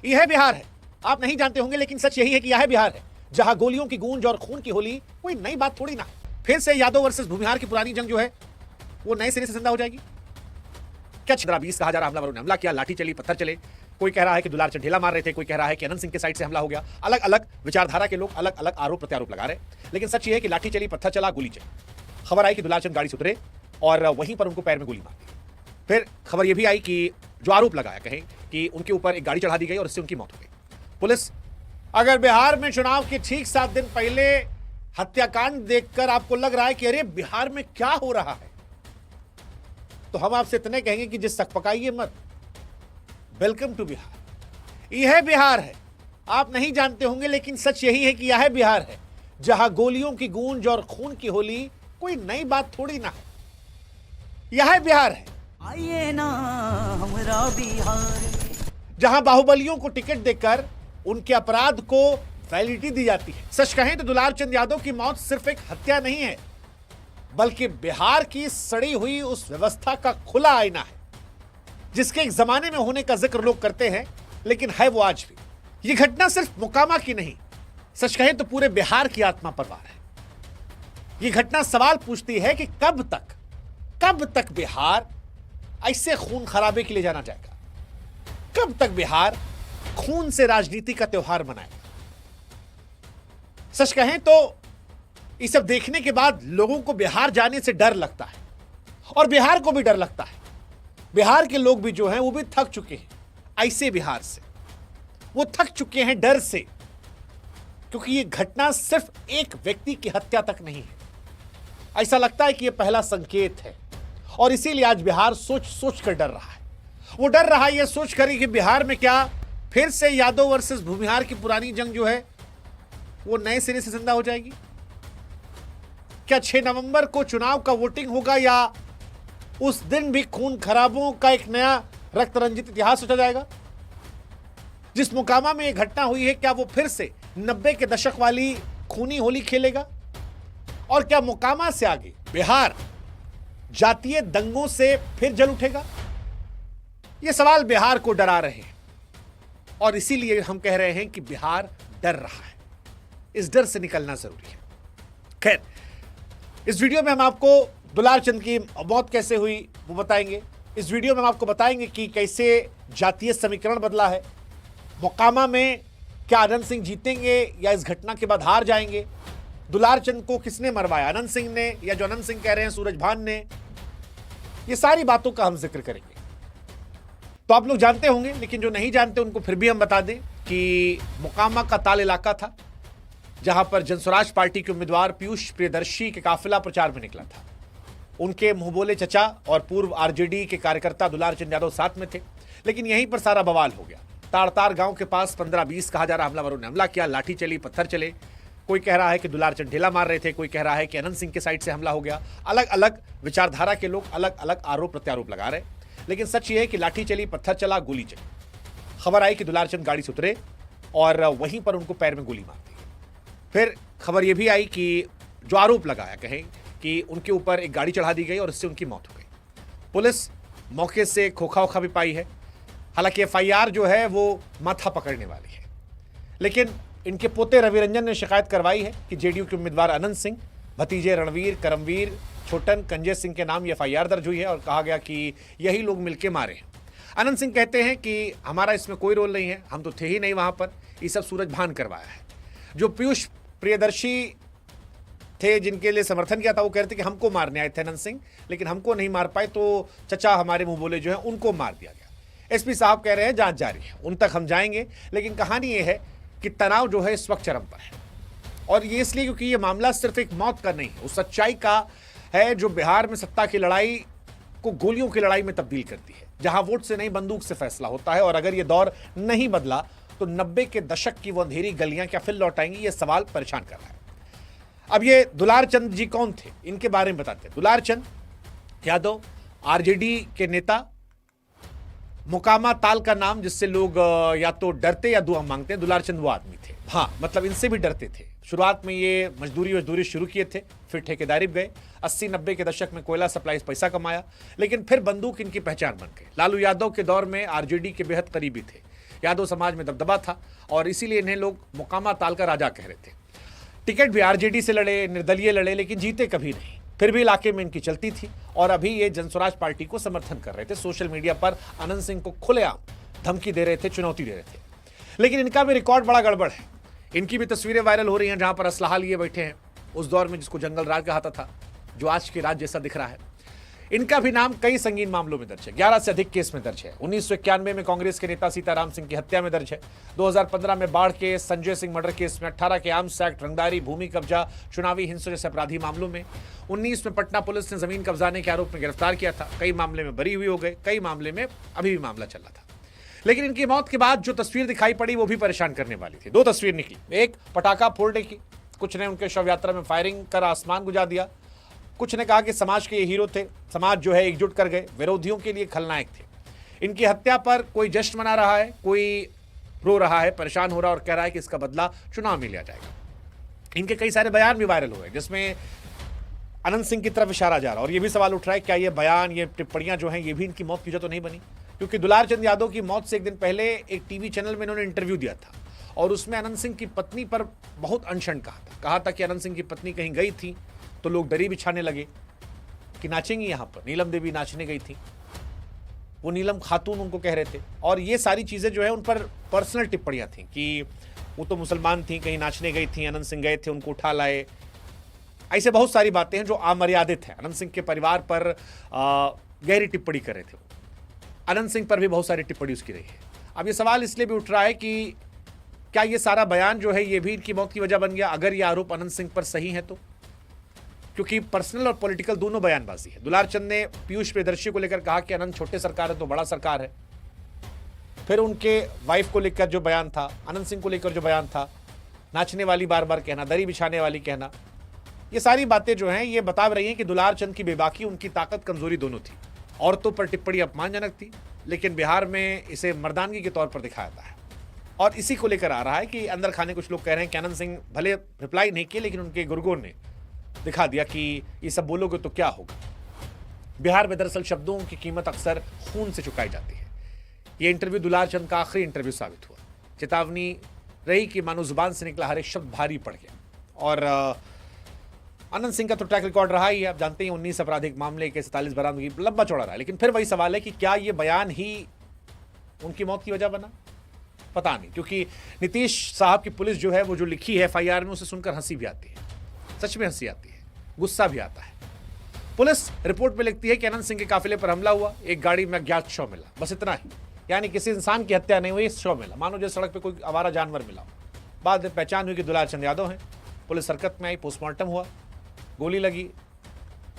यह बिहार है। आप नहीं जानते होंगे लेकिन सच यही है कि यह बिहार है जहां गोलियों की गूंज और खून की होली कोई नई बात थोड़ी ना। फिर से यादव वर्सेस भूमिहार की पुरानी जंग जो है वो नए सिरे से जिंदा हो जाएगी। क्या 15-20 कहा जा रहा हमलावरों ने हमला किया, लाठी चली, पत्थर चले। कोई कह रहा है कि दुलार चंद ढेला मार रहे थे, कोई कह रहा है कि अनंत सिंह के साइड से हमला हो गया। अलग अलग विचारधारा के लोग अलग अलग आरोप प्रत्यारोप लगा रहे, लेकिन सच ये है कि लाठी चली, पत्थर चला, गोली चली। खबर आई कि दुलार चंद गाड़ी से उतरे और वहीं पर उनको पैर में गोली मार दी। फिर खबर यह भी आई कि जो आरोप लगाया कहें कि उनके ऊपर एक गाड़ी चढ़ा दी गई और इससे उनकी मौत हो गई। पुलिस अगर बिहार में चुनाव के ठीक 7 दिन पहले हत्याकांड देखकर आपको लग रहा है कि अरे बिहार में क्या हो रहा है, तो हम आपसे इतने कहेंगे कि जिस सकपकाइए मत। Welcome to Bihar. यह बिहार है। आप नहीं जानते होंगे लेकिन सच यही है कि यह बिहार है जहां गोलियों की गूंज और खून की होली कोई नई बात थोड़ी ना है। यह बिहार है आइए ना हमरा बिहार, जहां बाहुबलियों को टिकट देकर उनके अपराध को वैलिडिटी दी जाती है। सच कहें तो दुलार चंद यादव की मौत सिर्फ एक हत्या नहीं है, बल्कि बिहार की सड़ी हुई उस व्यवस्था का खुला आईना है जिसके एक जमाने में होने का जिक्र लोग करते हैं, लेकिन है वो आज भी। ये घटना सिर्फ मोकामा की नहीं, सच कहें तो पूरे बिहार की आत्मा पर वार है। ये घटना सवाल पूछती है कि कब तक बिहार ऐसे खून खराबे के लिए जाना जाएगा? कब तक बिहार खून से राजनीति का त्योहार मनाएगा? सच कहें तो ये सब देखने के बाद लोगों को बिहार जाने से डर लगता है और बिहार को भी डर लगता है। बिहार के लोग भी जो हैं वो भी थक चुके हैं ऐसे बिहार से। वो थक चुके हैं डर से, क्योंकि ये घटना सिर्फ एक व्यक्ति की हत्या तक नहीं है। ऐसा लगता है कि ये पहला संकेत है और इसीलिए आज बिहार सोच कर डर रहा है। वो डर रहा है ये सोच कर कि बिहार में क्या फिर से यादव वर्सेस भूमिहार की पुरानी जंग जो है वो नए सिरे से जिंदा हो जाएगी। क्या 6 नवंबर को चुनाव का वोटिंग होगा या उस दिन भी खून खराबों का एक नया रक्त रंजित इतिहास रचा जाएगा? जिस मोकामा में यह घटना हुई है, क्या वो फिर से 90 के दशक वाली खूनी होली खेलेगा? और क्या मोकामा से आगे बिहार जातीय दंगों से फिर जल उठेगा? ये सवाल बिहार को डरा रहे हैं और इसीलिए हम कह रहे हैं कि बिहार डर रहा है। इस डर से निकलना जरूरी है। खैर, इस वीडियो में हम आपको दुलार चंद की मौत कैसे हुई वो बताएंगे। इस वीडियो में हम आपको बताएंगे कि कैसे जातीय समीकरण बदला है। मोकामा में क्या अनंत सिंह जीतेंगे या इस घटना के बाद हार जाएंगे? दुलार चंद को किसने मरवाया, अनंत सिंह ने या जो अनंत सिंह कह रहे हैं सूरजभान ने? ये सारी बातों का हम जिक्र करेंगे। तो आप लोग जानते होंगे, लेकिन जो नहीं जानते उनको फिर भी हम बता दें कि मोकामा का ताल इलाका था जहां पर जनस्वराज पार्टी के उम्मीदवार पीयूष प्रियदर्शी के काफिला प्रचार में निकला था। उनके मुंहबोले चचा और पूर्व आरजेडी के कार्यकर्ता दुलार चंद यादव साथ में थे, लेकिन यहीं पर सारा बवाल हो गया। ताड़तार गांव के पास 15-20 कहा जा रहा हमलावरों ने हमला किया, लाठी चली, पत्थर चले। कोई कह रहा है कि दुलार चंद ढेला मार रहे थे, कोई कह रहा है कि अनंत सिंह के साइड से हमला हो गया। अलग अलग विचारधारा के लोग अलग अलग आरोप प्रत्यारोप लगा रहे, लेकिन सच ये है कि लाठी चली, पत्थर चला, गोली चली। खबर आई कि दुलार चंद गाड़ी से उतरे और वहीं पर उनको पैर में गोली मार दी। फिर खबर यह भी आई कि जो आरोप लगाया कहें कि उनके ऊपर एक गाड़ी चढ़ा दी गई और इससे उनकी मौत हो गई। पुलिस मौके से खोखा ओखा भी पाई है। हालांकि FIR जो है वो माथा पकड़ने वाली है, लेकिन इनके पोते रवि रंजन ने शिकायत करवाई है कि जेडीयू के उम्मीदवार अनंत सिंह, भतीजे रणवीर, करमवीर, छोटन, कंजय सिंह के नाम ये FIR दर्ज हुई है और कहा गया कि यही लोग मिलकर मारे हैं। अनंत सिंह कहते हैं कि हमारा इसमें कोई रोल नहीं है, हम तो थे ही नहीं वहां पर, ये सब सूरजभान करवाया है। जो पीयूष प्रियदर्शी थे जिनके लिए समर्थन किया था वो कह रहे थे कि हमको मारने आए थे अनंत सिंह, लेकिन हमको नहीं मार पाए तो चचा हमारे मुंह बोले जो है उनको मार दिया गया। एसपी साहब कह रहे हैं जांच जारी है, उन तक हम जाएंगे। लेकिन कहानी ये है कि तनाव जो है इस वक्त चरम पर है, और ये इसलिए क्योंकि ये मामला सिर्फ एक मौत का नहीं है, उस सच्चाई का है जो बिहार में सत्ता की लड़ाई को गोलियों की लड़ाई में तब्दील करती है, जहां वोट से नहीं बंदूक से फैसला होता है। और अगर ये दौर नहीं बदला तो 90 के दशक की वो अंधेरी गलियां क्या फिर लौट आएंगी? ये सवाल परेशान कर रहा है। अब ये दुलार चंद जी कौन थे, इनके बारे में बताते हैं। दुलार चंद यादव आरजेडी के नेता, मोकामा ताल का नाम जिससे लोग या तो डरते या दुआ मांगते हैं। दुलार चंद वो आदमी थे, हाँ मतलब इनसे भी डरते थे। शुरुआत में ये मजदूरी शुरू किए थे, फिर ठेकेदारी गए। 80-90 के दशक में कोयला सप्लाई पैसा कमाया, लेकिन फिर बंदूक इनकी पहचान बन गई। लालू यादव के दौर में आरजेडी के बेहद करीबी थे। यादव समाज में दबदबा था और इसीलिए इन्हें लोग मुकामा ताल का राजा कह रहे थे। टिकट भी आरजेडी से लड़े, निर्दलीय लड़े, लेकिन जीते कभी नहीं। फिर भी इलाके में इनकी चलती थी और अभी ये जनस्वराज पार्टी को समर्थन कर रहे थे। सोशल मीडिया पर अनंत सिंह को खुलेआम धमकी दे रहे थे, चुनौती दे रहे थे। लेकिन इनका भी रिकॉर्ड बड़ा गड़बड़ है। इनकी भी तस्वीरें वायरल हो रही हैं जहां पर असलहा लिए बैठे हैं, उस दौर में जिसको जंगल राज कहा था, जो आज के राज जैसा दिख रहा है। इनका भी नाम कई संगीन मामलों में दर्ज है, 11 से अधिक केस में दर्ज है। 1991 में कांग्रेस के नेता सीताराम सिंह की हत्या में दर्ज है। 2015 में बाढ़ के संजय सिंह मर्डर केस में, 18 के आर्म्स एक्ट, रंगदारी, भूमि कब्जा, चुनावी हिंसा जैसे अपराधी मामलों में। 19 में पटना पुलिस ने जमीन कब्जाने के आरोप में गिरफ्तार किया था। कई मामले में बरी हुई हो गए, कई मामले में अभी भी मामला चल रहा था। लेकिन इनकी मौत के बाद जो तस्वीर दिखाई पड़ी वो भी परेशान करने वाली थी। 2 तस्वीर निकली, एक पटाखा फोड़ने की, कुछ ने उनके शव यात्रा में फायरिंग कर आसमान गुजा दिया, कुछ ने कहा कि समाज के ये हीरो थे, समाज जो है एकजुट कर गए, विरोधियों के लिए खलनायक थे। इनकी हत्या पर कोई जश्न मना रहा है, कोई रो रहा है, परेशान हो रहा है और कह रहा है कि इसका बदला चुनाव में लिया जाएगा। इनके कई सारे बयान भी वायरल हुए जिसमें अनंत सिंह की तरफ इशारा जा रहा है और ये भी सवाल उठ रहा है क्या ये बयान, ये टिप्पणियां जो हैं ये भी इनकी मौत की वजह तो नहीं बनी? क्योंकि दुलार चंद यादव की मौत से एक दिन पहले एक टीवी चैनल में इन्होंने इंटरव्यू दिया था और उसमें अनंत सिंह की पत्नी पर बहुत अनशन कहा था कि अनंत सिंह की पत्नी कहीं गई थी तो लोग दरी बिछाने लगे कि नाचेंगी यहाँ पर। नीलम देवी नाचने गई थी, वो नीलम खातून उनको कह रहे थे और ये सारी चीज़ें जो है उन पर पर्सनल टिप्पणियाँ थी कि वो तो मुसलमान थी, कहीं नाचने गई थी, अनंत सिंह गए थे, उनको उठा लाए। ऐसे बहुत सारी बातें हैं जो अमर्यादित हैं। अनंत सिंह के परिवार पर गहरी टिप्पणी कर रहे थे। अनंत सिंह पर भी बहुत सारी टिप्पणी उसकी रही है। अब ये सवाल इसलिए भी उठ रहा है कि क्या ये सारा बयान जो है ये भी इनकी मौत की वजह बन गया अगर ये आरोप अनंत सिंह पर सही है तो? क्योंकि पर्सनल और पॉलिटिकल दोनों बयानबाजी है। दुलार चंद ने पीयूष प्रियदर्शी को लेकर कहा कि अनंत छोटे सरकार है तो बड़ा सरकार है। फिर उनके वाइफ को लेकर जो बयान था, अनंत सिंह को लेकर जो बयान था, नाचने वाली बार बार कहना, दरी बिछाने वाली कहना, ये सारी बातें जो हैं ये बता रही हैं कि दुलार चंद की बेबाकी, उनकी ताकत, कमजोरी दोनों थी। औरतों पर टिप्पणी अपमानजनक थी, लेकिन बिहार में इसे मर्दानगी के तौर पर दिखाया जाता है और इसी को लेकर आ रहा है कि अंदर खाने कुछ लोग कह रहे हैं कि अनंत सिंह भले रिप्लाई नहीं किए लेकिन उनके गुर्गों ने दिखा दिया कि ये सब बोलोगे तो क्या होगा। बिहार में दरअसल शब्दों की कीमत अक्सर खून से चुकाई जाती है। ये इंटरव्यू दुलार चंद का आखिरी इंटरव्यू साबित हुआ। चेतावनी रही कि मानो जुबान से निकला हर एक शब्द भारी पड़ गया। और अनंत सिंह का तो ट्रैक रिकॉर्ड रहा ही है, आप जानते हैं 19 आपराधिक मामले के 47 बरामदगी, लंबा चौड़ा रहा है। लेकिन फिर वही सवाल है कि क्या ये बयान ही उनकी मौत की वजह बना? पता नहीं, क्योंकि नीतीश साहब की पुलिस जो है वो जो लिखी है एफआईआर में, उसे सुनकर हंसी भी आती है, सच में हंसी आती है, गुस्सा भी आता है। पुलिस रिपोर्ट में लिखती है कि अनंत सिंह के काफिले पर हमला हुआ, एक गाड़ी में अज्ञात शव मिला, बस इतना ही। यानी किसी इंसान की हत्या नहीं हुई, शव मिला, मानो जैसे सड़क पे कोई आवारा जानवर मिला। बाद में पहचान हुई कि दुलार चंद यादव हैं। पुलिस हरकत में आई, पोस्टमार्टम हुआ, गोली लगी,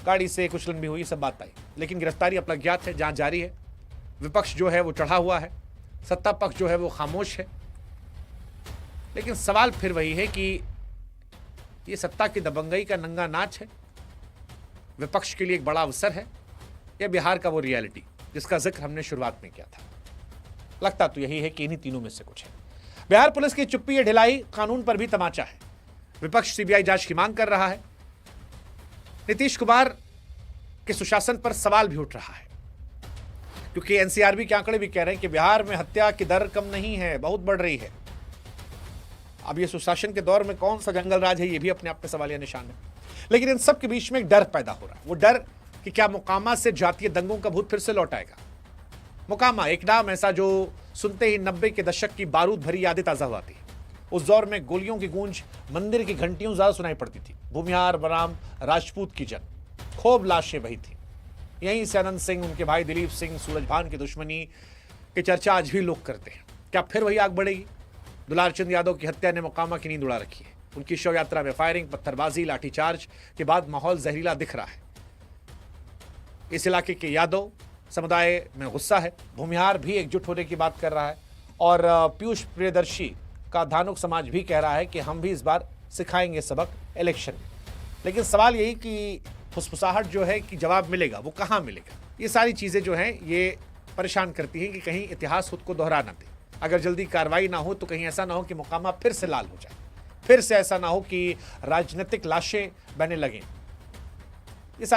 गाड़ी से कुचलन भी हुई, सब बात आई। लेकिन गिरफ्तारी अपना ज्ञात है, जांच जारी है। विपक्ष जो है वो चढ़ा हुआ है, सत्ता पक्ष जो है वो खामोश है। लेकिन सवाल फिर वही है कि ये सत्ता की दबंगई का नंगा नाच है, विपक्ष के लिए एक बड़ा अवसर है, या बिहार का वो रियलिटी जिसका जिक्र हमने शुरुआत में किया था। लगता तो यही है कि इन्हीं तीनों में से कुछ है। बिहार पुलिस की चुप्पी या ढिलाई कानून पर भी तमाचा है। विपक्ष सीबीआई जांच की मांग कर रहा है। नीतीश कुमार के सुशासन पर सवाल भी उठ रहा है, क्योंकि एनसीआरबी के आंकड़े भी कह रहे हैं कि बिहार में हत्या की दर कम नहीं है, बहुत बढ़ रही है। अब ये सुशासन के दौर में कौन सा जंगल राज है, ये भी अपने आप में सवालिया निशान है। लेकिन इन सब के बीच में एक डर पैदा हो रहा है। वो डर कि क्या मोकामा से जातीय दंगों का भूत फिर से लौट आएगा। मोकामा एक नाम ऐसा जो सुनते ही 90 के दशक की बारूद भरी यादें ताजा हो आती है। उस दौर में गोलियों की गूंज, मंदिर की घंटियों ज्यादा सुनाई पड़ती थी। भूमिहार बराम राजपूत की जंग, खूब लाशें बही थी। यहीं से अनंत सिंह, उनके भाई दिलीप सिंह, सूरजभान की दुश्मनी की चर्चा आज भी लोग करते हैं। क्या फिर वही आग बढ़ेगी? दुलार चंद यादव की हत्या ने मोकामा की नींद उड़ा रखी है। उनकी शव यात्रा में फायरिंग, पत्थरबाजी, लाठीचार्ज के बाद माहौल जहरीला दिख रहा है। इस इलाके के यादव समुदाय में गुस्सा है। भूमिहार भी एकजुट होने की बात कर रहा है और पीयूष प्रियदर्शी का धानुक समाज भी कह रहा है कि हम भी इस बार सिखाएंगे सबक इलेक्शन में। लेकिन सवाल यही कि फुसफुसाहट जो है कि जवाब मिलेगा, वो कहाँ मिलेगा? ये सारी चीज़ें जो हैं ये परेशान करती हैं कि कहीं इतिहास खुद को दोहरा ना दे। अगर जल्दी कार्रवाई ना हो तो कहीं ऐसा ना हो कि मोकामा फिर से लाल हो जाए, फिर से ऐसा ना हो कि राजनीतिक लाशें बहने लगें।